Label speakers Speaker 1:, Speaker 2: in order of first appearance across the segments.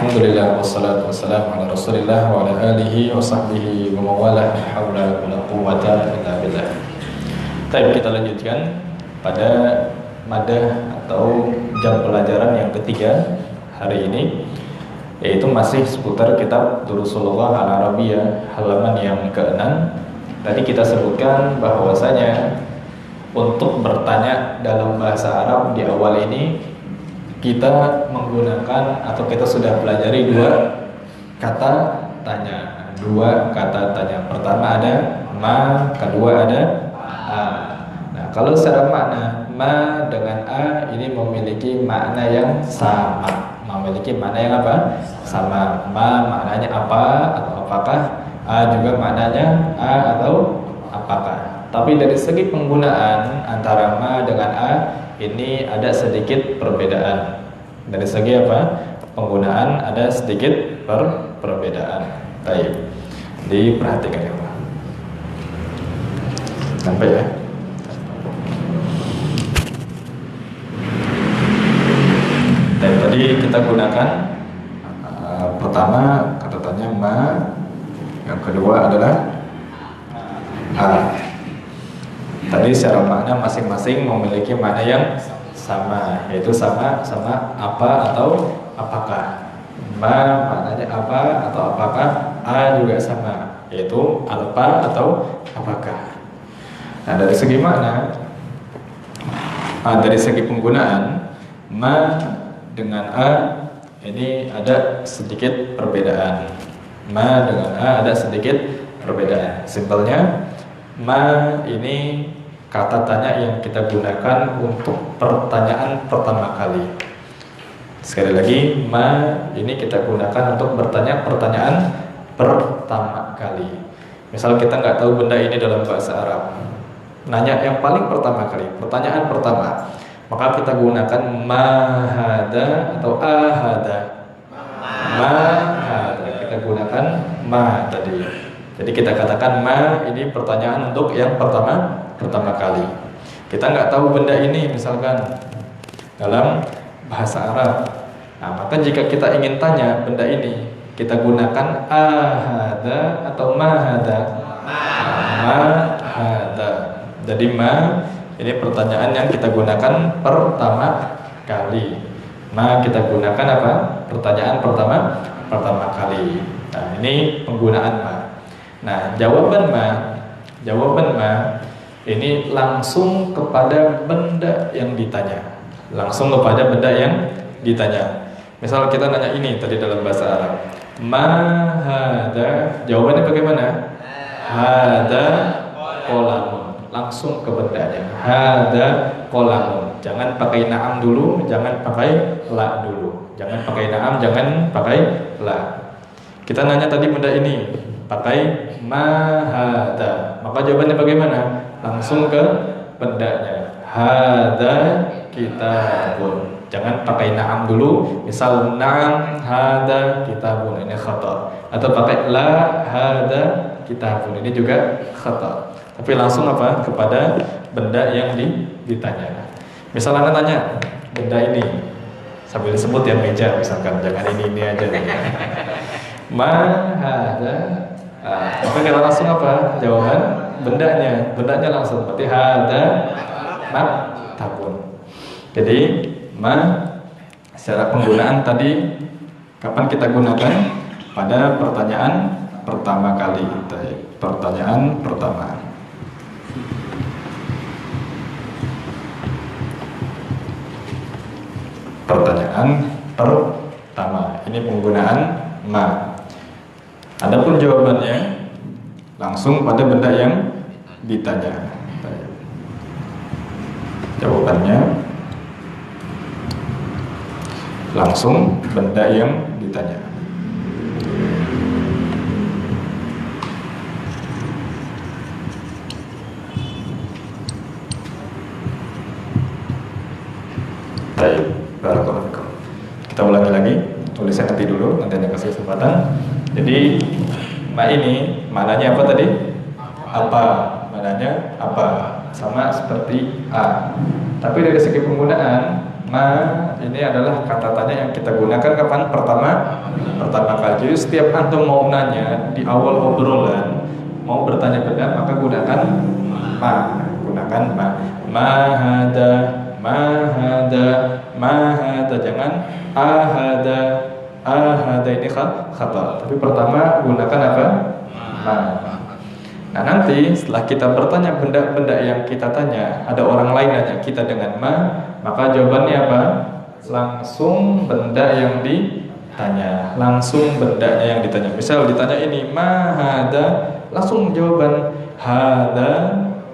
Speaker 1: Alhamdulillah wassalatu wassalamu ala Rasulillah wa ala alihi wa sahbihi wa mawalah haula wala quwwata illa billah. Baik, kita lanjutkan pada madah atau jam pelajaran yang ketiga hari ini, yaitu masih seputar kitab Durusul Lughah Al-Arabiyyah halaman yang ke-6. Tadi kita sebutkan bahwasanya untuk bertanya dalam bahasa Arab di awal ini kita menggunakan atau kita sudah pelajari dua kata tanya. Pertama ada ma, kedua ada a. Nah, kalau secara makna ma dengan a ini memiliki makna yang sama. Memiliki makna yang apa? Sama. Ma maknanya apa atau apakah, a juga maknanya a atau apakah. Tapi dari segi penggunaan antara ma dengan a ini ada sedikit perbedaan. Dari segi apa? Penggunaan ada sedikit perbedaan. Baik, diperhatikan ya Pak. Sampai ya. Dan tadi kita gunakan pertama kata tanya ma, yang kedua adalah a. Tadi secara makna masing-masing memiliki makna yang sama, yaitu sama apa atau apakah. Ma maknanya apa atau apakah, a juga sama, yaitu apa atau apakah. Nah, dari segi makna, dari segi penggunaan ma dengan a ini ada sedikit perbedaan. Ma dengan a ada sedikit perbedaan. Simpelnya, ma ini kata tanya yang kita gunakan untuk pertanyaan pertama kali. Sekali lagi, ma ini kita gunakan untuk bertanya pertanyaan pertama kali. Misal kita nggak tahu benda ini dalam bahasa Arab, nanya yang paling pertama kali, pertanyaan pertama, maka kita gunakan ma hada atau ahada. Ma hada, kita gunakan ma tadi. Jadi kita katakan ma ini pertanyaan untuk yang pertama kali. Kita nggak tahu benda ini misalkan dalam bahasa Arab. Nah, maka jika kita ingin tanya benda ini, kita gunakan ahada atau mahada. Mahada. Jadi ma ini pertanyaan yang kita gunakan pertama kali. Ma kita gunakan apa? Pertanyaan pertama kali. Nah, ini penggunaan ma. Nah, jawaban ma ini langsung kepada benda yang ditanya. Langsung kepada benda yang ditanya. Misal kita nanya ini tadi dalam bahasa Arab, ma hada, jawabannya bagaimana? Hada qolamun. Langsung ke bendanya. Hada qolamun. Jangan pakai na'am dulu, jangan pakai la dulu. Jangan pakai na'am, jangan pakai la. Kita nanya tadi benda ini pakai ma hada, maka jawabannya bagaimana? Langsung ke bendanya. Hada kitabun. Jangan pakai na'am dulu. Misal na'am hada kitabun, ini khata. Atau pakai la hada kitabun, ini juga khata. Tapi langsung apa? Kepada benda yang ditanya. Misal Anda tanya benda ini sambil disebut ya meja misalkan, jangan ini aja. Ma hada. Maka kita langsung apa? Jawaban bendanya langsung. Berarti hada maktabun. Jadi ma secara penggunaan tadi kapan kita gunakan? Pada pertanyaan pertama kali. Pertanyaan pertama. Pertanyaan pertama. Ini penggunaan ma. Adapun jawabannya langsung pada benda yang ditanya. Jawabannya langsung benda yang ditanya. Baik, barakallahu fikum. Kita ulangi lagi, tulisnya nanti dulu, nanti ada kasih kesempatan. Jadi ma ini maknanya apa tadi? Apa? Maknanya apa? Sama seperti a. Tapi dari segi penggunaan, ma ini adalah kata tanya yang kita gunakan kapan? Pertama kali. Jadi setiap antum mau nanya di awal obrolan, mau bertanya benda, maka gunakan ma. Gunakan ma. Mahada, mahada, mahada. Jangan ahada. Ahada ini khata. Tapi pertama gunakan apa? Ma. Nah nanti setelah kita bertanya benda-benda yang kita tanya, ada orang lain nanya kita dengan ma, maka jawabannya apa? Langsung benda yang ditanya. Langsung bendanya yang ditanya. Misal ditanya ini ma hada, langsung jawaban hada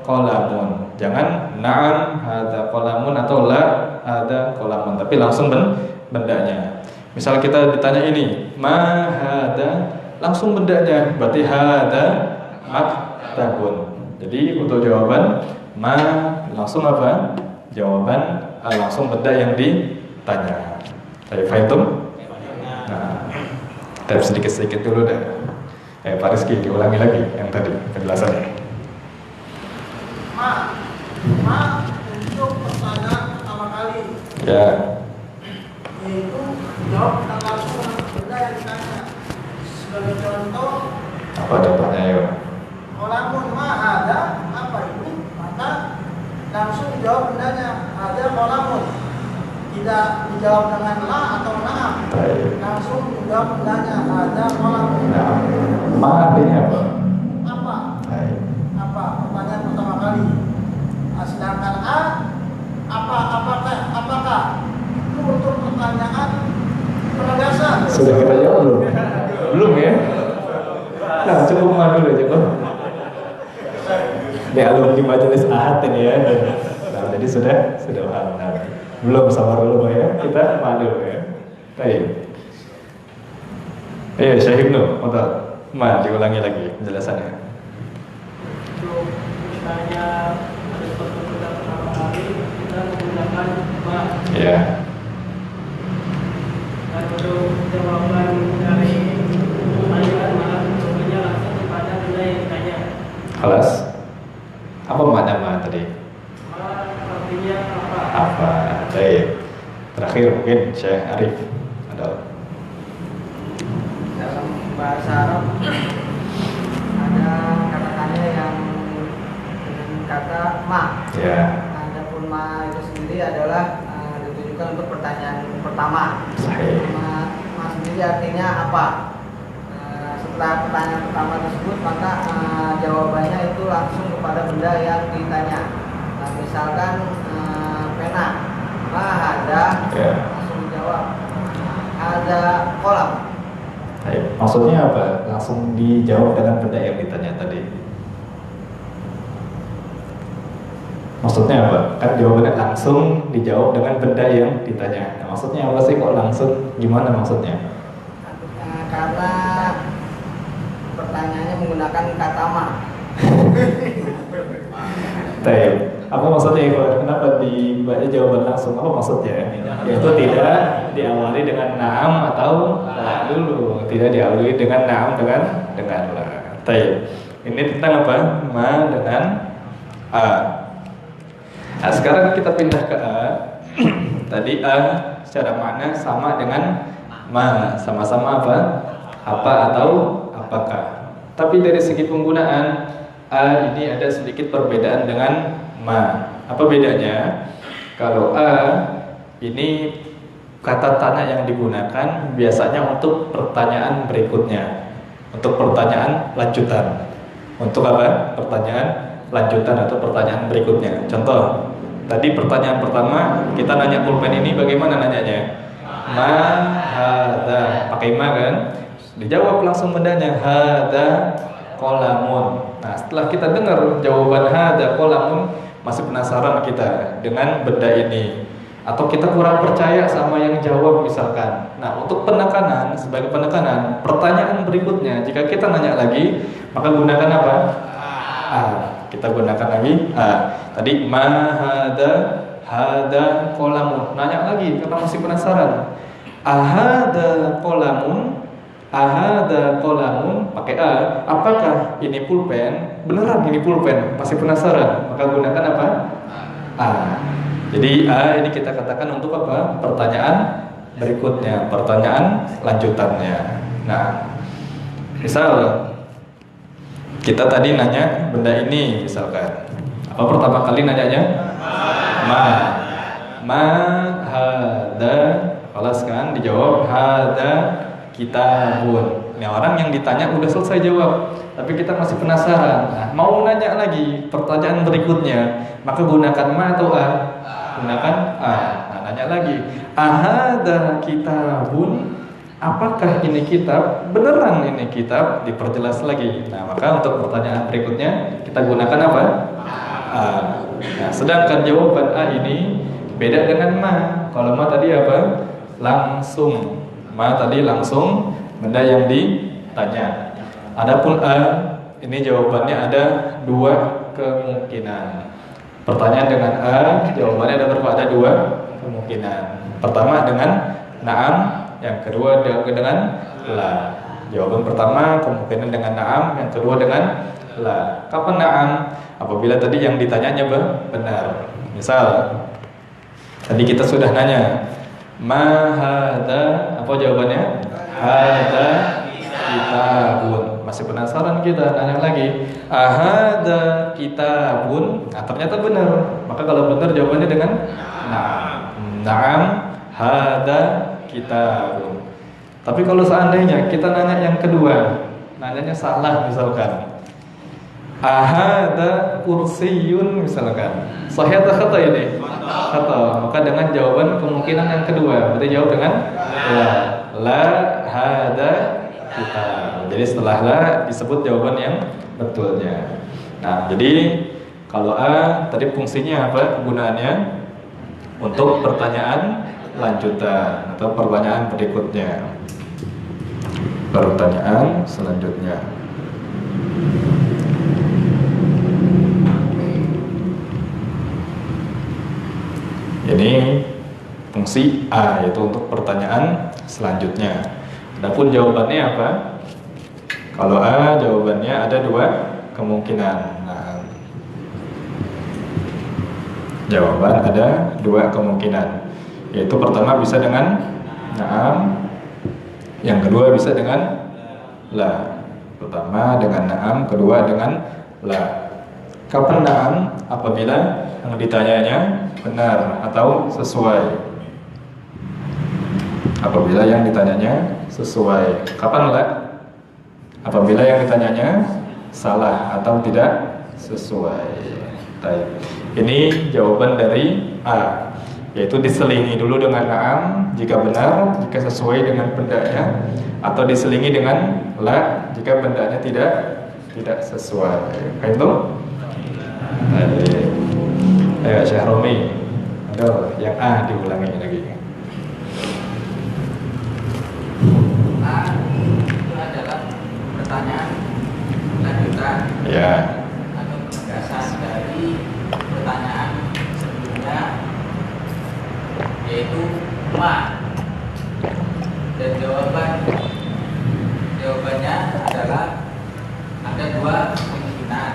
Speaker 1: qalamun. Jangan na'am hada qalamun atau la hada qalamun, tapi langsung bendanya. Misal kita ditanya ini ma hada, langsung bendanya. Berarti hada maktabun. Jadi untuk jawaban ma langsung apa? Jawaban langsung benda yang ditanya. Saya faham? Nah, tab sedikit-sedikit dulu deh. Pak Rizky diulangi lagi yang tadi penjelasannya.
Speaker 2: Ma untuk pertanyaan pertama kali.
Speaker 1: Ya.
Speaker 2: Yaitu jawab dengan langsung benda yang ditanya. Sebagai contoh,
Speaker 1: Apa contohnya ya?
Speaker 2: Qalamun ma ada, apa itu? Maka langsung dijawab bendanya, ada qalamun. Tidak dijawab dengan la atau na'am. Langsung dijawab bendanya, ada qalamun.
Speaker 1: Nah, ma artinya apa?
Speaker 2: Apa? Apa? Pertanyaan pertama kali. Sedangkan apakah itu untuk pertanyaan penegasan.
Speaker 1: Sudah kita jawab belum? Belum ya? Nah, cukup ma dulu cukup. Ini alumni majelis ahad ini ya. Nah, jadi sudah paham. Nah, belum sabar dulu ya. Kita ma dulu ya. Baik. Syekh Ibnu, untuk ma diulangi lagi penjelasannya.
Speaker 3: Untuk misalnya ada suatu benda pertama kali kita menggunakan ma.
Speaker 1: Ya.
Speaker 3: Dan untuk jawaban dari pertanyaan malah jawabannya langsung kepada benda yang ditanya.
Speaker 1: Kelas. Apa makna ma tadi?
Speaker 3: Ma artinya apa?
Speaker 1: Apa? Baik. Terakhir mungkin Syekh Arif ada.
Speaker 4: Dalam bahasa Arab ada kata-kata yang dengan kata ma.
Speaker 1: Ya.
Speaker 4: Adapun ma itu sendiri adalah ditujukan untuk pertanyaan pertama.
Speaker 1: Sahih.
Speaker 4: Ma sendiri artinya apa? Setelah pertanyaan pertama tersebut, maka jawabannya itu langsung kepada benda yang ditanya. Nah, misalkan pena, ma ada,
Speaker 1: Ya.
Speaker 4: langsung dijawab ada kolam.
Speaker 1: Baik. Maksudnya apa? Langsung dijawab dengan benda yang ditanya tadi. Maksudnya apa? Kan jawabannya langsung dijawab dengan benda yang ditanya. Nah, maksudnya apa sih kok langsung? Gimana maksudnya?
Speaker 4: Karena pertanyaannya menggunakan kata ma.
Speaker 1: Baik. Apa maksudnya? Kenapa dibaca jawaban langsung? Apa maksudnya? Yaitu tidak diawali dengan na'am atau la dulu. Tidak diawali dengan na'am dengan la. Baik. Ini tentang apa? Ma dengan a. Nah, sekarang kita pindah ke a. Tadi a secara makna sama dengan ma. Sama-sama apa? Apa atau apakah. Tapi dari segi penggunaan a ini ada sedikit perbedaan dengan ma. Apa bedanya? Kalau a ini kata tanya yang digunakan biasanya untuk pertanyaan berikutnya, untuk pertanyaan lanjutan. Untuk apa? Pertanyaan lanjutan atau pertanyaan berikutnya. Contoh, tadi pertanyaan pertama kita nanya pulpen ini bagaimana nanyanya? Ma hada, pakai ma kan? Dijawab langsung bendanya hada qalamun. Nah, setelah kita dengar jawaban hada qalamun, masih penasaran kita dengan benda ini, atau kita kurang percaya sama yang jawab misalkan. Nah, untuk penekanan, sebagai penekanan pertanyaan berikutnya, jika kita nanya lagi, maka gunakan apa? Kita gunakan lagi tadi ma hada qalamun. Nanya lagi karena masih penasaran. Ahada qalamun, pakai a. Apakah ini pulpen? Beneran ini pulpen? Masih penasaran? Maka gunakan apa? Jadi A ini kita katakan untuk apa? Pertanyaan berikutnya, pertanyaan lanjutannya. Nah, misal kita tadi nanya benda ini misalkan. Apa pertama kali nanyanya? Ma hada. Kelas kan dijawab hada kitabun. Ini orang yang ditanya udah selesai jawab, tapi kita masih penasaran. Nah, mau nanya lagi pertanyaan berikutnya, maka gunakan ma atau a? Gunakan a. Nah, nanya lagi, ahada kitabun? Apakah ini kitab? Beneran ini kitab? Diperjelas lagi. Nah, maka untuk pertanyaan berikutnya kita gunakan apa? A. Nah, sedangkan jawaban A ini beda dengan ma. Kalau ma tadi apa? Langsung. Ma tadi langsung benda yang ditanya. Adapun A ini jawabannya ada dua kemungkinan. Pertanyaan dengan A jawabannya ada berapa? Ada dua kemungkinan. Pertama dengan na'am, yang kedua dengan la. Jawaban pertama kemungkinan dengan na'am, yang kedua dengan la. Kapan na'am? Apabila tadi yang ditanyanya benar. Misal tadi kita sudah nanya ma hada, apa jawabannya? Hada kitabun. Masih penasaran kita, nanya lagi, ahada kitabun? Nah, ternyata benar. Maka kalau benar jawabannya dengan na'am hada kitabun. Tapi kalau seandainya kita nanya yang kedua, nanyanya salah misalkan, ahada kursiyun misalkan, sahih atau khata ini? Khata. Maka dengan jawaban kemungkinan yang kedua, berarti jawab dengan la hada kitab. Jadi setelah la disebut jawaban yang betulnya. Nah, jadi kalau A tadi fungsinya apa? Kegunaannya untuk pertanyaan lanjutan atau pertanyaan berikutnya. Pertanyaan selanjutnya. Ini fungsi A, yaitu untuk pertanyaan selanjutnya. Adapun jawabannya apa? Kalau A jawabannya ada dua kemungkinan. Nah, jawaban ada dua kemungkinan, yaitu pertama bisa dengan na'am, yang kedua bisa dengan la. Pertama dengan na'am, kedua dengan la. Kapan na'am? Apabila yang ditanyanya benar atau sesuai. Apabila yang ditanyanya sesuai. Kapan la? Apabila yang ditanyanya salah atau tidak sesuai. Baik. Ini jawaban dari A, yaitu diselingi dulu dengan na'am jika benar, jika sesuai dengan bendanya, atau diselingi dengan la jika bendanya tidak sesuai. Kayak itu? Baik. Ayo Syekh Romi. Aduh, yang A diulangi lagi.
Speaker 4: A itu adalah pertanyaan lanjutan,
Speaker 1: Ya.
Speaker 4: atau penegasan dari pertanyaan sebelumnya, yaitu ma. Dan jawabannya adalah ada dua kemungkinan,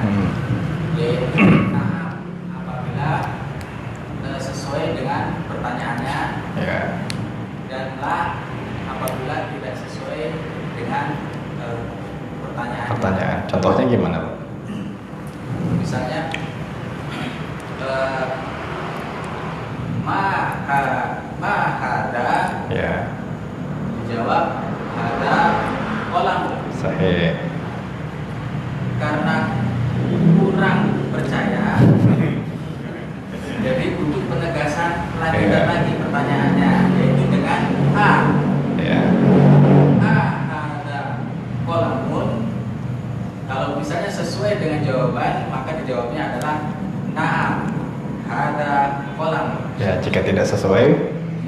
Speaker 4: yaitu na'am apabila sesuai dengan pertanyaannya,
Speaker 1: Ya.
Speaker 4: dan la apabila tidak sesuai dengan
Speaker 1: Pertanyaan. Contohnya gimana, Pak?
Speaker 4: Misalnya ma hada,
Speaker 1: Ya.
Speaker 4: dijawab hada kolam.
Speaker 1: Sahih.
Speaker 4: Karena kurang percaya, jadi butuh penegasan lanjutan lagi pertanyaannya, yaitu dengan a.
Speaker 1: Ya.
Speaker 4: Hada kolamun. Kalau misalnya sesuai dengan jawaban, maka dijawabnya adalah na'am hada kolamun.
Speaker 1: Ya, jika tidak sesuai,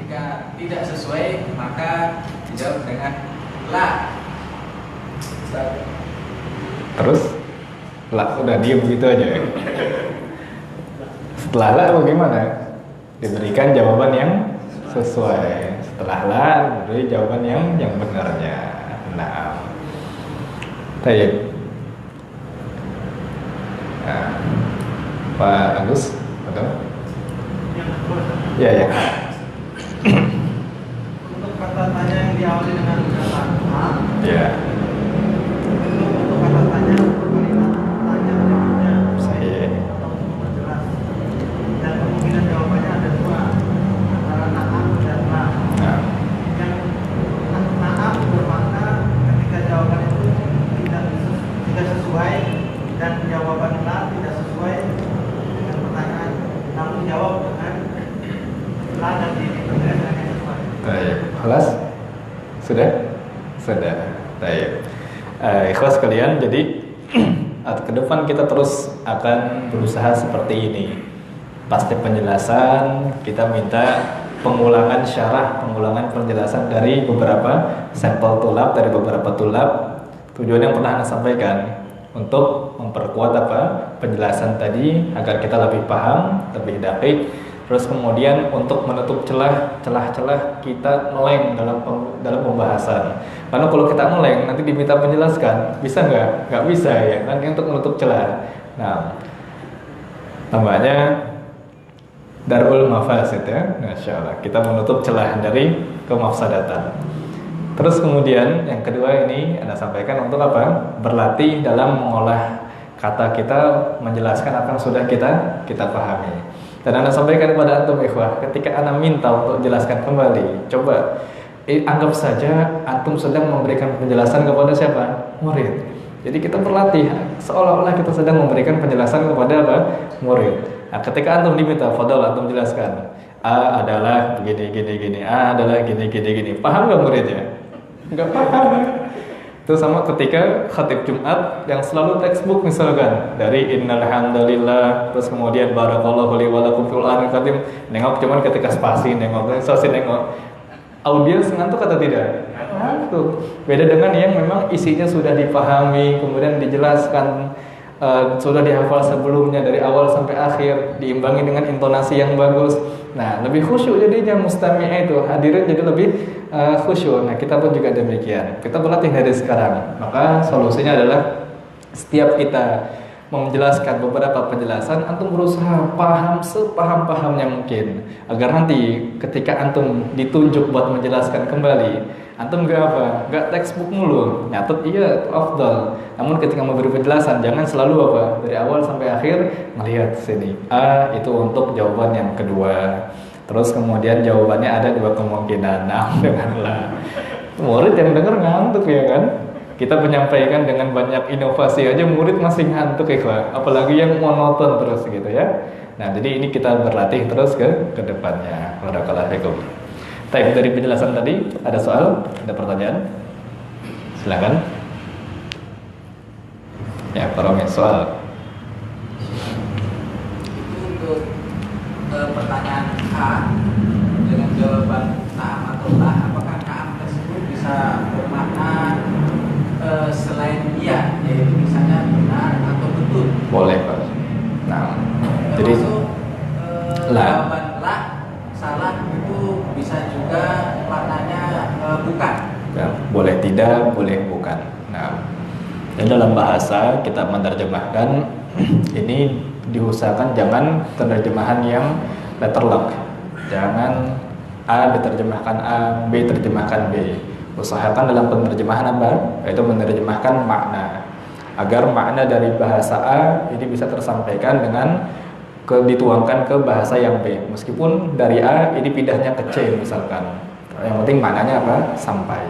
Speaker 4: Jika tidak sesuai, maka dijawab dengan la.
Speaker 1: terus la udah diam gitu aja. Setelah la bagaimana? Diberikan jawaban yang sesuai. Setelah la diberi jawaban yang benarnya. Nah, baik. Nah, Pak Agus, betul?
Speaker 3: yang kedua.
Speaker 1: Ya ya.
Speaker 2: Untuk kata tanya yang diawali dengan kata A,
Speaker 1: Ya.
Speaker 2: untuk kata tanya kalimat tanya berikutnya
Speaker 1: Sahih.
Speaker 2: atau untuk memperjelas. Dan kemungkinan jawabannya ada dua, antara na'am dan la.
Speaker 1: Nah,
Speaker 2: Yang na'am bermakna ketika jawaban itu tidak sesuai dan jawaban la tidak sesuai dengan pertanyaan, namun jawab dengan la dan diberikan dengan yang sesuai.
Speaker 1: baik. Kelas? Sudah? Sudah. Baik. Ikhlas sekalian, jadi ke depan kita terus akan berusaha seperti ini. Pasti penjelasan, kita minta pengulangan syarah, pengulangan penjelasan dari beberapa sampel tulab, dari beberapa tulab. Tujuan yang pernah Anda sampaikan untuk memperkuat penjelasan tadi agar kita lebih paham, lebih dakik. Terus kemudian untuk menutup celah-celah kita ngeleng dalam pembahasan. Karena kalau kita ngeleng nanti diminta menjelaskan, bisa nggak? Nggak bisa ya. Nanti untuk menutup celah. Nah, namanya Darul Mafasid ya, Masya Allah. Kita menutup celah dari kemafsadatan. Terus kemudian yang kedua ini Anda sampaikan untuk apa? Berlatih dalam mengolah kata kita, menjelaskan apa yang sudah kita pahami. Dan Anda sampaikan kepada antum ikhwah, ketika Anda minta untuk jelaskan kembali, coba anggap saja antum sedang memberikan penjelasan kepada siapa? Murid. Jadi kita berlatih seolah-olah kita sedang memberikan penjelasan kepada murid. Nah, ketika antum diminta, fadhal antum jelaskan. A adalah gini, A adalah gini. Paham nggak muridnya? Nggak paham. Itu sama ketika khatib Jumat yang selalu textbook misalkan dari innal hamdalillah, terus kemudian barakallahu li wa lakum fil Qur'anil karim, nengok cuman ketika spasi nengok audiens ngantuk atau tidak? Ngantuk. Beda dengan yang memang isinya sudah dipahami, kemudian dijelaskan, sudah dihafal sebelumnya dari awal sampai akhir, diimbangi dengan intonasi yang bagus. Nah, lebih khusyuk jadinya mustami'ah itu, hadirin jadi lebih khusyuk. Nah, kita pun juga demikian. Kita berlatih dari sekarang. Maka solusinya adalah setiap kita menjelaskan beberapa penjelasan, antum berusaha paham sepaham-pahamnya mungkin, agar nanti ketika antum ditunjuk buat menjelaskan kembali, antum gak textbook mulu, nyatet iya itu afdal. Namun ketika memberi penjelasan jangan selalu dari awal sampai akhir melihat sini. Itu untuk jawaban yang kedua. Terus kemudian jawabannya ada dua kemungkinan. Nah, dengarlah. Murid yang dengar ngantuk ya kan? Kita menyampaikan dengan banyak inovasi aja murid masih ngantuk ya, apalagi yang monoton terus gitu ya. Nah, jadi ini kita berlatih terus ke depannya. Barakallahu fikum. Baik, dari penjelasan tadi ada soal, ada pertanyaan? Silakan. Ya, Pak soal.
Speaker 4: Itu untuk pertanyaan A dengan jawaban na'am atau la, apakah na'am tersebut bisa bermakna selain iya, yaitu misalnya benar atau betul?
Speaker 1: Boleh, Pak. Nah, jadi
Speaker 4: jawaban la salah itu bisa juga maknanya bukan.
Speaker 1: ya, boleh tidak, boleh bukan. Nah, dan dalam bahasa kita menerjemahkan ini diusahakan jangan terjemahan yang letterlock. Jangan A diterjemahkan A, B terjemahkan B. Usahakan dalam penerjemahan apa? Yaitu menerjemahkan makna. Agar makna dari bahasa A ini bisa tersampaikan dengan dituangkan ke bahasa yang B. Meskipun dari A ini pindahnya ke C misalkan. Yang penting maknanya apa? Sampai.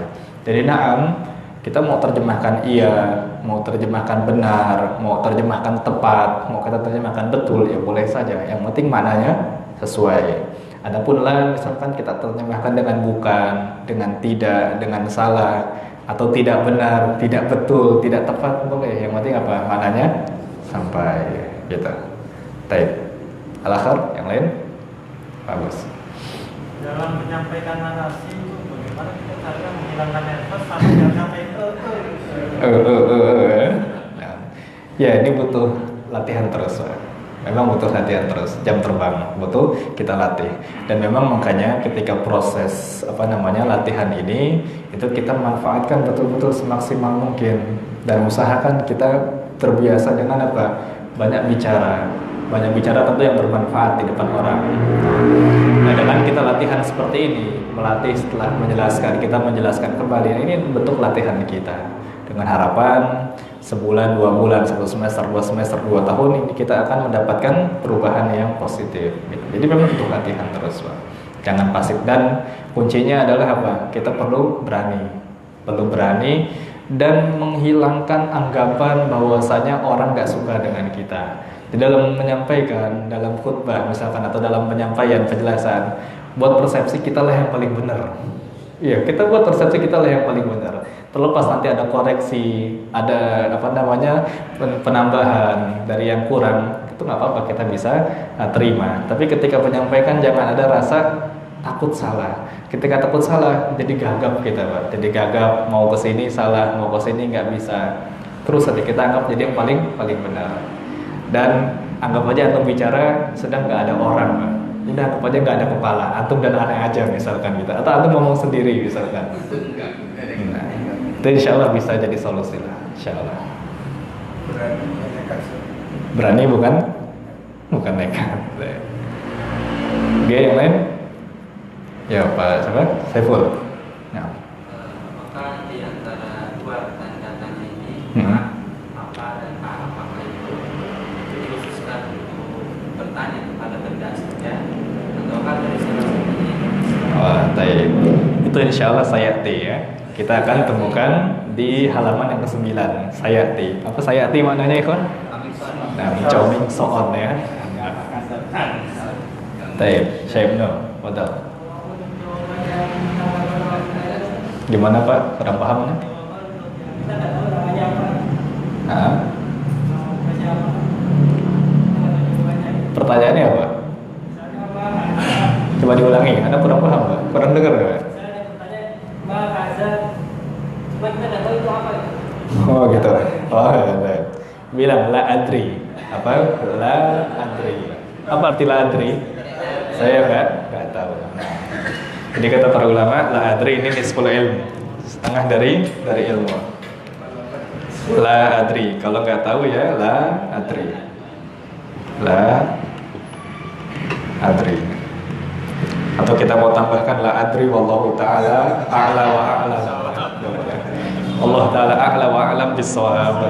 Speaker 1: Jadi na'am, kita mau terjemahkan iya, mau terjemahkan benar, mau terjemahkan tepat, mau kita terjemahkan betul, ya boleh saja. Yang penting maknanya sesuai. Adapun la misalkan kita terjemahkan dengan bukan, dengan tidak, dengan salah, atau tidak benar, tidak betul, tidak tepat, boleh. Yang penting apa? Maknanya sampai gitu. Baik. Al-akhir yang lain? Bagus.
Speaker 2: Dalam menyampaikan narasi itu bagaimana kita cara menghilangkan nervous sampai jangan sampai
Speaker 1: Nah, ya ini butuh latihan terus. Memang butuh latihan terus, jam terbang butuh kita latih. Dan memang makanya ketika proses latihan ini itu kita manfaatkan betul-betul semaksimal mungkin dan usahakan kita terbiasa dengan banyak bicara, banyak bicara tentu yang bermanfaat di depan orang. Nah, dengan kita latihan seperti ini, melatih setelah menjelaskan, kita menjelaskan kembali, ini bentuk latihan kita. Dengan harapan sebulan, 2 bulan, 1 semester, 2 semester, 2 tahun ini kita akan mendapatkan perubahan yang positif. Jadi memang butuh latihan terus, Pak. Jangan pasif, dan kuncinya adalah apa? Kita perlu berani dan menghilangkan anggapan bahwasanya orang nggak suka dengan kita. Di dalam menyampaikan, dalam khutbah misalkan, atau dalam penyampaian penjelasan, buat persepsi kita lah yang paling benar. Iya, kita buat persepsi kita lah yang paling benar. Terlepas nanti ada koreksi, ada penambahan dari yang kurang, itu nggak apa-apa, kita bisa terima. Tapi ketika menyampaikan jangan ada rasa takut salah. Ketika takut salah, jadi gagap kita, Pak. Jadi gagap, mau ke sini salah, mau ke sini nggak bisa. Terus nanti kita anggap jadi yang paling benar. Dan anggap aja antum bicara sedang nggak ada orang, Pak. Udah anggap aja nggak ada kepala, antum dan aneh aja misalkan gitu. Atau antum ngomong sendiri misalkan. Nah, itu insya Allah bisa jadi solusi lah, insya Allah. Berani bukan nekat. Oke, yang lain? Ya Pak, siapa? Saiful. Ya.
Speaker 5: Maka di antara dua tanda-tanda ini, apa dan apakah itu dikhususkan untuk bertanya kepada benda saja, ataukah dari salah satunya?
Speaker 1: Oh, baik. Itu insya Allah sayati ya. Kita akan temukan di halaman yang ke-9. Sayati. Apa sayati maknanya, Ikhwan? Nah, coming soon ya. Baik, Syekh Ibnu, betul. Gimana Pak? Kurang paham ya?
Speaker 3: Kita nggak tahu namanya apa.
Speaker 1: Nah,
Speaker 3: Namanya apa?
Speaker 1: pertanyaannya apa?
Speaker 3: Misalnya apa?
Speaker 1: Coba diulangi, Anda kurang paham Pak? Kurang dengar Pak?
Speaker 3: Misalnya ada pertanyaan, Ma Kaza, cuma kita nggak tahu itu apa.
Speaker 1: Oh gitu. Oh ya. Bilang la adri. Apa? La adri. Apa arti la adri? Saya nggak tahu. Jadi kata para ulama, la adri ini nisful ilmu, setengah dari ilmu. La adri, kalau nggak tahu ya la adri. La adri. Atau kita mau tambahkan la adri wallahu taala a'la wa a'lam. Allah taala a'la wa a'lam bis-shawab.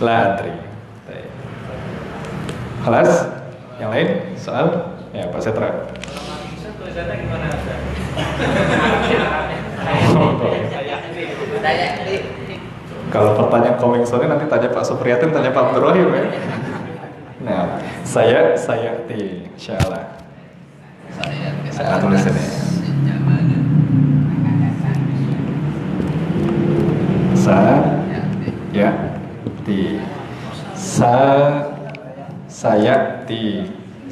Speaker 1: La adri. Kelas? Yang lain? Soal? Ya Pak Setra.
Speaker 5: Tulisannya gimana?
Speaker 1: Kalau pertanyaan coming soon nanti tanya Pak Supriyatin, tanya Pak Abdurrahim ya. Nah, saya di insyaallah. Saya tulis ini.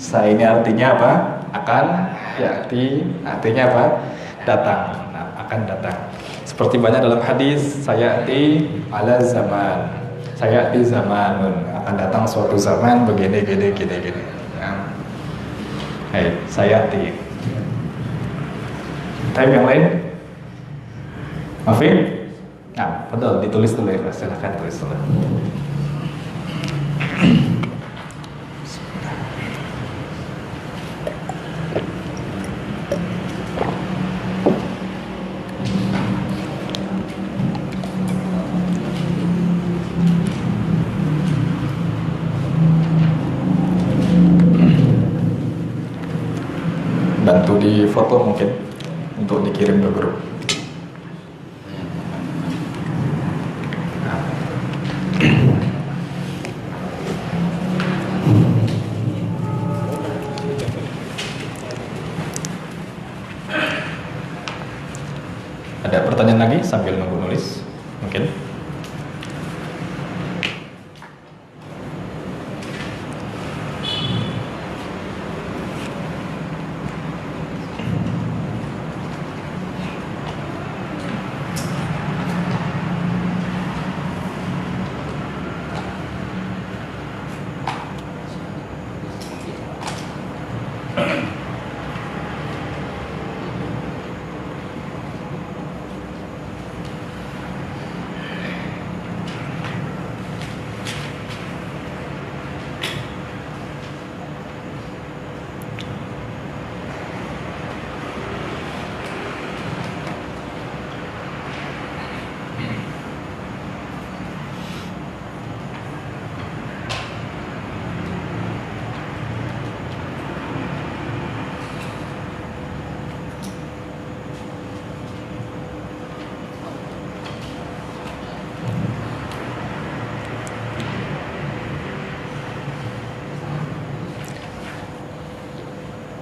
Speaker 1: Saya ini artinya apa? Akan, artinya apa? Datang. Nah, akan datang. Seperti banyak dalam hadis, sayati ala zaman. Sayati zamanun, akan datang suatu zaman begini. Nah. Sayati. Time yang lain? Afif? Nah, betul, ditulis dulu ya, silahkan tulis dulu. Bantu di foto mungkin untuk dikirim ke grup. Ada pertanyaan lagi sambil nunggu nulis mungkin?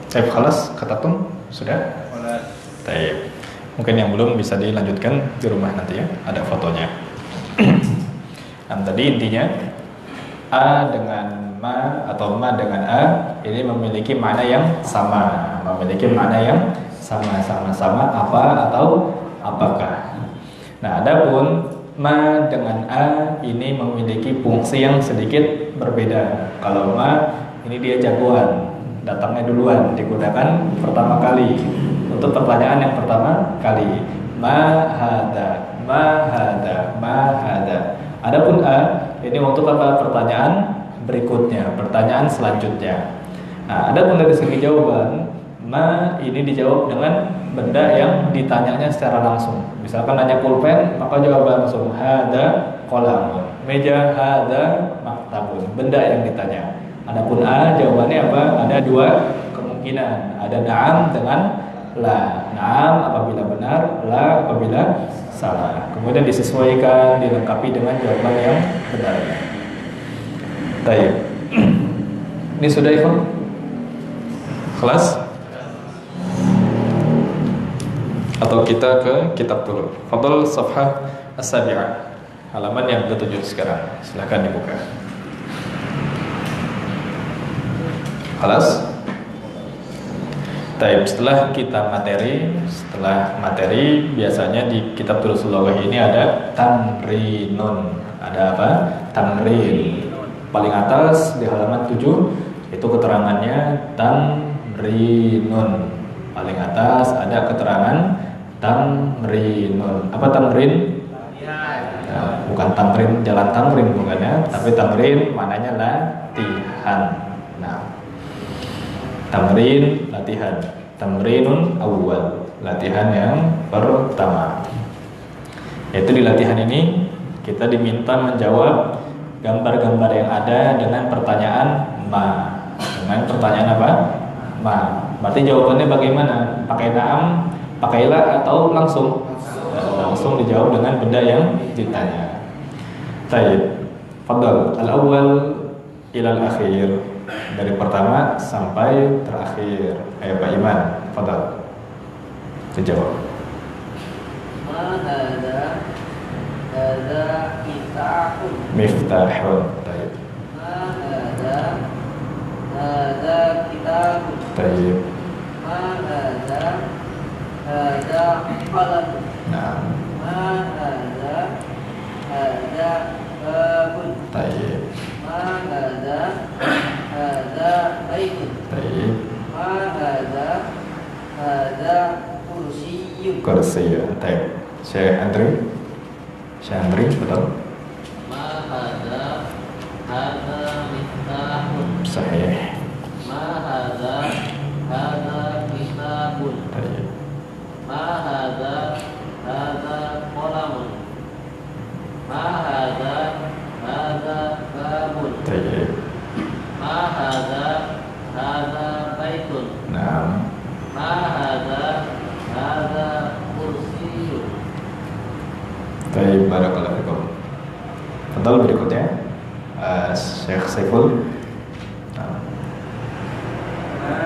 Speaker 1: Khalas katatum sudah? Taib. Mungkin yang belum bisa dilanjutkan di rumah nanti ya, ada fotonya. Nah, tadi intinya a dengan ma atau ma dengan a ini memiliki makna yang sama, sama apa atau apakah. Nah, adapun ma dengan a ini memiliki fungsi yang sedikit berbeda. Kalau ma ini dia jagoan, datangnya duluan, digunakan pertama kali untuk pertanyaan yang pertama kali. Ma hada. Adapun a ini untuk apa? Pertanyaan berikutnya, pertanyaan selanjutnya. Nah, adapun dari segi jawaban, ma ini dijawab dengan benda yang ditanyanya secara langsung. Misalkan nanya pulpen, maka jawaban langsung hada qalam, meja hada maktabun, benda yang ditanya. Adapun a jawabannya apa? Ada dua kemungkinan, ada na'am dengan la. Na'am apabila benar, la apabila salah. Kemudian disesuaikan, dilengkapi dengan jawaban yang benar. Baik. Ini sudah Ikhwan? Kelas? Atau kita ke kitab dulu. Fadhal safhah as-sabi'ah. Halaman yang ke-7 sekarang. Silakan dibuka. Kelas? Baik, setelah materi biasanya di kitab Durusul Lughah ini ada tamrinun. Ada apa? Tamrin. Paling atas di halaman 7 itu keterangannya tamrinun. Paling atas ada keterangan tamrinun. Apa tamrin? Ya, bukan tamrin jalan tamrin bukan ya, tapi tamrin maknanya latihan. Nah, tamrin latihan, tamrinun awal, latihan yang pertama. Yaitu di latihan ini kita diminta menjawab gambar-gambar yang ada dengan pertanyaan ma. Dengan pertanyaan apa? Ma. Berarti jawabannya bagaimana? Pakai na'am, pakai la atau langsung? Langsung dijawab dengan benda yang ditanya. Baik. Fadhal al-awwal ila al-akhir. Dari pertama sampai terakhir. Ayo Pak Iman, fadhal. Dijawab.
Speaker 4: Ma hada kitabun.
Speaker 1: Miftahun. Baik.
Speaker 4: Ma hada kitabun.
Speaker 1: Baik.
Speaker 4: Ma hada qalam.
Speaker 1: Nah.
Speaker 4: Ma hada babun.
Speaker 1: Baik.
Speaker 4: Ma hada baitun.
Speaker 1: Baik.
Speaker 4: Ma hada kursiyyun.
Speaker 1: Kursi. Baik. Syekh Andri, betul?
Speaker 4: Ma hada miftahun.
Speaker 1: Sahih.
Speaker 4: Ma hada kitabun.
Speaker 1: Baik.
Speaker 4: Ma hada qalamun. Ma hada babun.
Speaker 1: Baik.
Speaker 4: Ma hada baitun.
Speaker 1: Nah.
Speaker 4: Ma hada kursiyyun.
Speaker 1: Baik, barakallahu fikum. Betul, berikutnya Syekh Saiful. Nah.
Speaker 5: Ma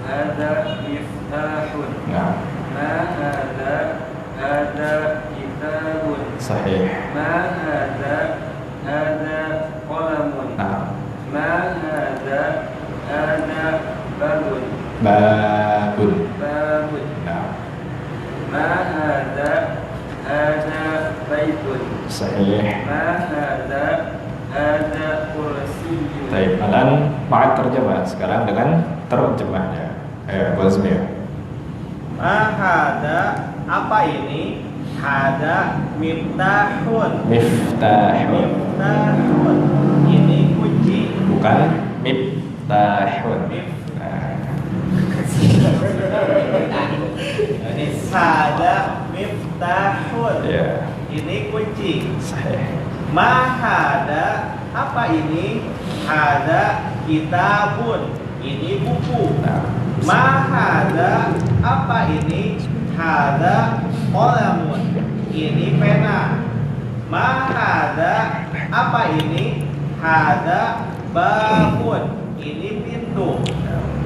Speaker 5: hada miftahun.
Speaker 1: Nah.
Speaker 5: Ma hada kitabun.
Speaker 1: Sahih.
Speaker 5: Ma hada qalamun.
Speaker 1: Nah.
Speaker 5: Ma hada babun.
Speaker 1: Babun. Nah.
Speaker 5: Ma hada baitun.
Speaker 1: Sahih.
Speaker 5: Ma hada kursiyyun.
Speaker 1: Baik, alan ma'at terjemah sekarang dengan terjemahnya. Bazmir.
Speaker 2: Ma hada, apa ini? Hada miftahun.
Speaker 1: Miftahun.
Speaker 2: Miftahun. Ini kunci.
Speaker 1: Bukan miftahun. Nah.
Speaker 2: Hada miftahun.
Speaker 1: Ya.
Speaker 2: Ini kunci.
Speaker 1: Sahih.
Speaker 2: Ma hada, apa ini? Hada kitabun. Ini buku.
Speaker 1: Nah.
Speaker 2: Ma hada, apa ini? Hada qalamun. Ini pena. Ma hada, apa ini? Hada babun. Ini pintu.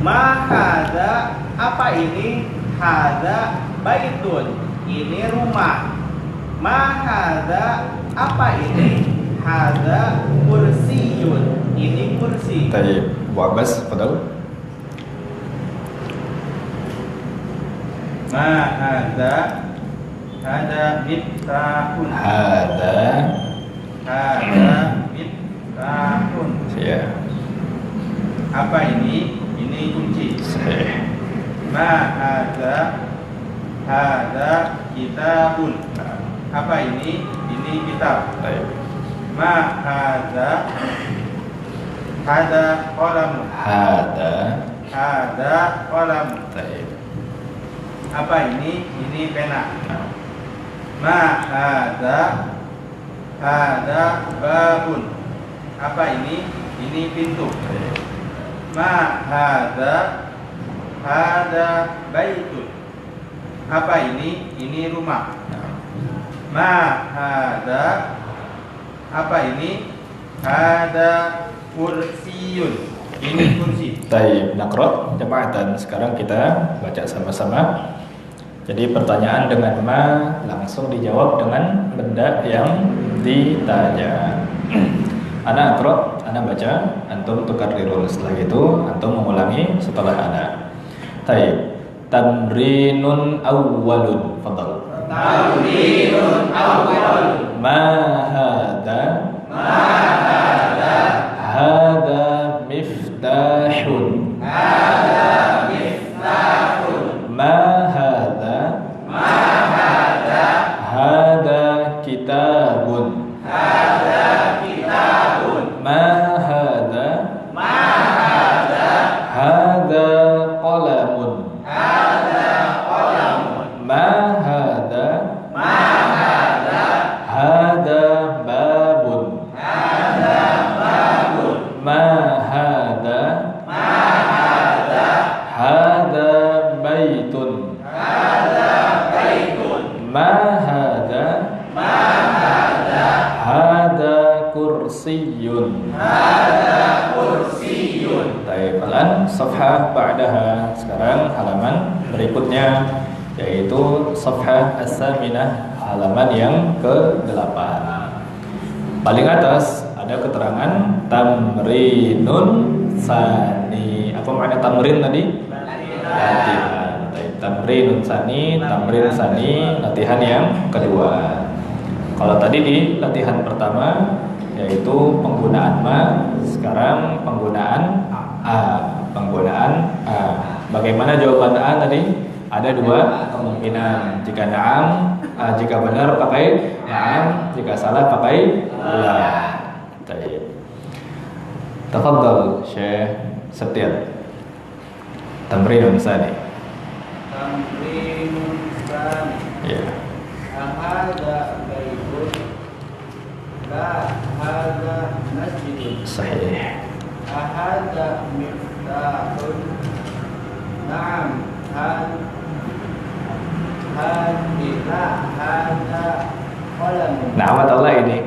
Speaker 6: Ma hadza, apa ini? Hadza baitun, ini rumah. Ma hadza, apa ini? Hadza kursiyun, ini kursi.
Speaker 1: Baik, Bu Abbas, fadal.
Speaker 6: Ma hadza, hadza miftahun.
Speaker 1: Hada.
Speaker 6: Hadza miftahun.
Speaker 1: Ya.
Speaker 6: Apa ini? Ini kunci.
Speaker 1: Sahih.
Speaker 6: Ma hadza, hadza kitabun. Apa ini? Ini kitab.
Speaker 1: Baik.
Speaker 6: Ma hadza, hadza qalamun.
Speaker 1: Hada.
Speaker 6: Hadza qalamun.
Speaker 1: Baik.
Speaker 6: Apa ini? Ini pena. Ma hadza, hadza babun. Apa ini? Ini pintu.
Speaker 1: Baik.
Speaker 6: Ma hadza, hadza baitun. Apa ini? Ini rumah. Ma hadza, apa ini? Hadza kursiyun. Ini kursi.
Speaker 1: Baik, nakro jemaatan. Sekarang kita baca sama-sama. Jadi pertanyaan dengan ma langsung dijawab dengan benda yang ditanya. Ana akro, ana baca, antum tukarrirun. Setelah itu antum mengulangi setelah ana. Baik. Tamrinun awwalun. Fadal.
Speaker 5: Tamrinun awwal.
Speaker 1: Ma hadza.
Speaker 5: Ma hadza.
Speaker 1: Hadza miftahun.
Speaker 5: Hadza miftahun.
Speaker 1: Ma hadza.
Speaker 5: Ma hadza.
Speaker 1: Hadza kitabun.
Speaker 5: Hadza kitabun.
Speaker 1: Ma hadza.
Speaker 5: Ma hadza.
Speaker 1: Hadza qalamun.
Speaker 5: Hadza qalamun.
Speaker 1: Ma hadza.
Speaker 5: Ma hadza.
Speaker 1: Hadza babun.
Speaker 5: Hadza babun.
Speaker 1: Ma hadza.
Speaker 5: Ma hadza.
Speaker 1: Hadza baitun.
Speaker 5: Hadza baitun.
Speaker 1: Ma hadza.
Speaker 5: Ma hadza.
Speaker 1: Hadza kursiyun.
Speaker 5: Hadza kursiyun.
Speaker 1: Baik, alan safhah ba'daha. Sekarang halaman berikutnya yaitu safhah as-saminah, halaman yang ke-8. Paling atas ada keterangan tamrinun sani. Apa makna tamrin tadi? Latihan. Baik, tamrinun sani, tamrin sani, latihan yang kedua. Kalau tadi di latihan pertama yaitu penggunaan ma, sekarang penggunaan a, penggunaan a. Bagaimana jawaban a tadi? Ada dua kemungkinan. Jika na'am, jika benar pakai na'am, jika salah pakai la. Baik. Tafadhal Syekh Septian. Tamrinun sani.
Speaker 6: Tamrinun sani.
Speaker 1: Ya.
Speaker 6: Ahada baitun. La hada masjidun.
Speaker 1: Sahih.
Speaker 6: Ahada miftahun. Naam. Hadila hada qalamun.
Speaker 1: Na'am atau la ini?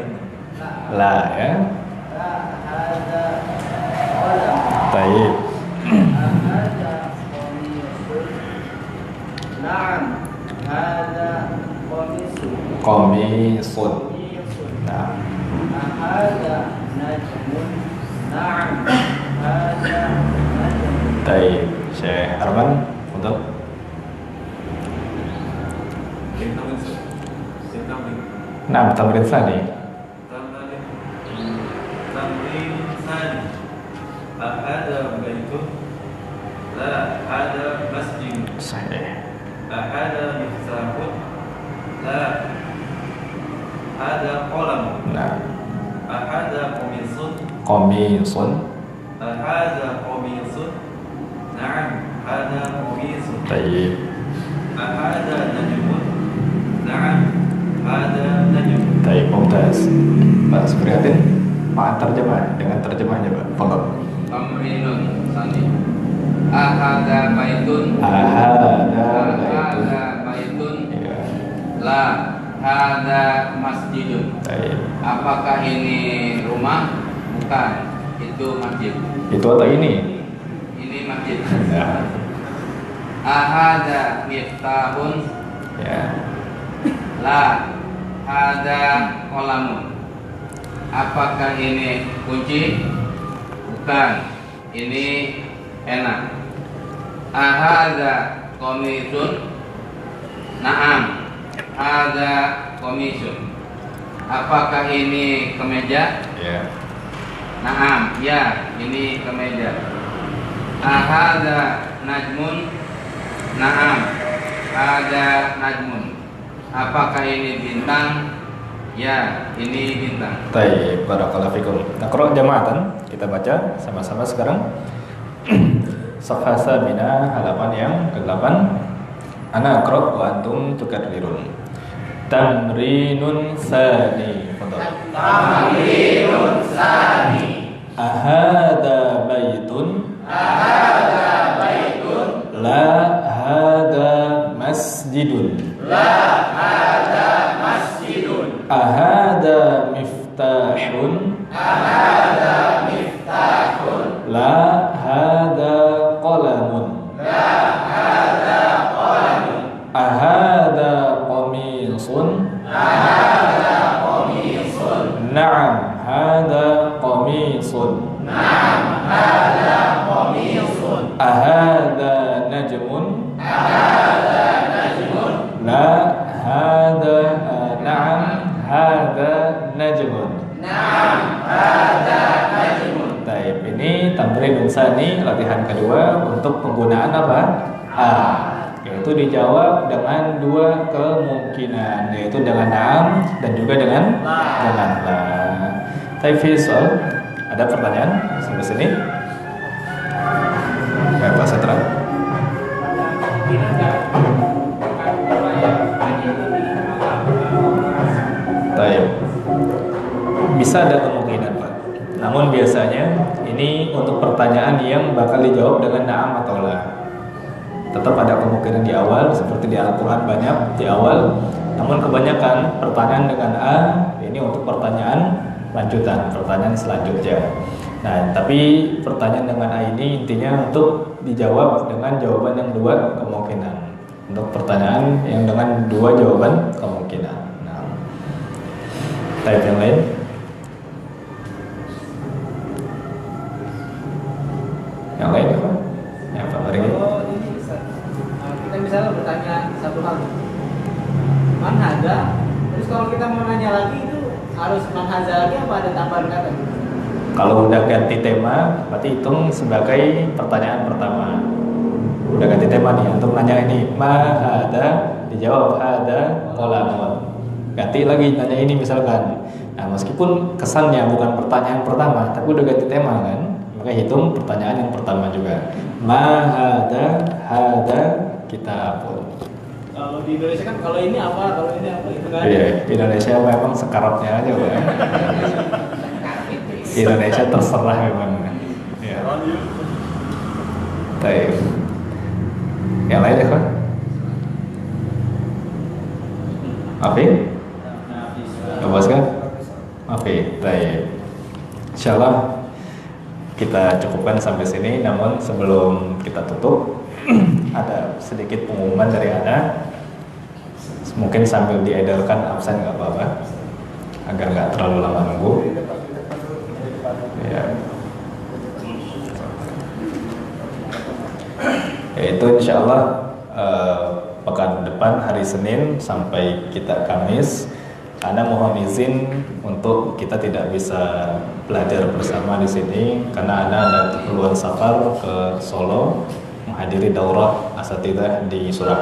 Speaker 1: La ya.
Speaker 6: La hada qalamun.
Speaker 1: Baik.
Speaker 6: Ahada qamisun. Naam. Hada qamisun.
Speaker 1: Qamisun.
Speaker 6: Qamisun.
Speaker 1: Nah.
Speaker 6: Ahada najmun. Naam. Hada najmun.
Speaker 1: Baik, Syekh Arman, untuk nah, tamrin sani.
Speaker 6: Tamrin sani. Ahada baitun. La hada masjid.
Speaker 1: Sahih.
Speaker 6: Ahada miftahun. La hada qalamun.
Speaker 1: Nah,
Speaker 6: Ahada qamisun.
Speaker 1: qamisun.
Speaker 6: Ahada qamisun. Naam, hada qamisun.
Speaker 1: Baik.
Speaker 6: Ahada najmun. Naam, hada najmun.
Speaker 1: Baik, mumtaz. Pak Supriyatin, Pak terjemah dengan terjemahnya, Pak. Fadhol.
Speaker 5: Tamrinun sani. Ahada baitun.
Speaker 1: Ahada baitun.
Speaker 5: Ahada baitun.
Speaker 1: Ya.
Speaker 5: La hada masjidun.
Speaker 1: Baik.
Speaker 5: Apakah ini rumah? Bukan. Itu masjid.
Speaker 1: Itu atau ini?
Speaker 5: Ini masjid. masjid.
Speaker 1: Ya.
Speaker 5: Ahada miftahun.
Speaker 1: Ya.
Speaker 5: La. Hada qalamun. Apakah ini kunci? Bukan. Ini enak. Ahada qamisun. Naam. Hada qamisun. Apakah ini kemeja?
Speaker 1: Ya.
Speaker 5: Naam, ya, ini kemeja. Ahada najmun. Naam, ada najmun. Apakah ini bintang? Ya, ini bintang.
Speaker 1: Baik, barakallahu fikum. Naqra jama'atan, kita baca sama-sama sekarang. Safha sabina, halaman yang ke-8. Ana aqra wa antum tukarrirun. Tamrinun tsani.
Speaker 2: Tamrinun tsani.
Speaker 1: Ahada baitun.
Speaker 2: Ahada baitun.
Speaker 1: La hada masjidun.
Speaker 2: La hada masjidun.
Speaker 1: Ahada miftahun.
Speaker 2: Ahada miftahun.
Speaker 1: La hada qalamun.
Speaker 2: La hada qalamun.
Speaker 1: Ahada qamisun.
Speaker 2: Ahada qamisun.
Speaker 1: Na'am, hada qamisun.
Speaker 2: Na'am, hada qamisun.
Speaker 1: Ahada najmun.
Speaker 2: Ahada najmun.
Speaker 1: La hada na'am, hada najmun.
Speaker 2: Na'am, hada najmun.
Speaker 1: Baik, ini tamrin insani latihan kedua untuk penggunaan apa? Yaitu dijawab dengan dua kemungkinan, yaitu dengan na'am dan juga dengan la. Tapi soal ada pertanyaan sampai sini? Ya, Pak Setra. Baik. Bisa ada kemungkinan, Pak. Namun biasanya ini untuk pertanyaan yang bakal dijawab dengan na'am atau la. Tetap ada kemungkinan di awal, seperti di Al-Quran banyak di awal. Namun kebanyakan pertanyaan dengan a ini untuk pertanyaan lanjutan, pertanyaan selanjutnya. Nah, tapi pertanyaan dengan a ini intinya untuk dijawab dengan jawaban yang dua kemungkinan. Untuk pertanyaan yang dengan dua jawaban kemungkinan. Nah, type yang lain. Yang lain apa? Yang Pak Mari.
Speaker 4: Oh, ini Ustaz. Kita misalnya bertanya satu hal. Man hadza. Terus kalau kita mau nanya lagi itu harus man hadza lagi apa ada tambahan kata?
Speaker 1: Kalau udah ganti tema, berarti hitung sebagai pertanyaan pertama. Udah ganti tema nih, untuk nanya ini ma hada, dijawab hada qalamun. Ganti lagi nanya ini misalkan. Nah, meskipun kesannya bukan pertanyaan pertama, tapi udah ganti tema kan, maka hitung pertanyaan yang pertama juga. Ma hada kitabun.
Speaker 4: Kalau di Indonesia kan kalau ini apa, kalau ini apa itu kan.
Speaker 1: Iya, Indonesia memang sekaratnya aja, Pak. Indonesia terserah memang. Ya. Baik. Yang lain ya, Pak? Afif? Lepaskan? Afif, baik. Insyaallah kita cukupkan sampai sini. Namun sebelum kita tutup, ada sedikit pengumuman dari Ana. Mungkin sambil diedarkan absen nggak apa-apa, agar nggak terlalu lama nunggu. Ya. Yaitu insya Allah pekan depan hari Senin sampai kita Kamis, Ana mohon izin untuk kita tidak bisa belajar bersama di sini karena Ana ada keperluan safar ke Solo menghadiri daurah asatidzah di Surakarta.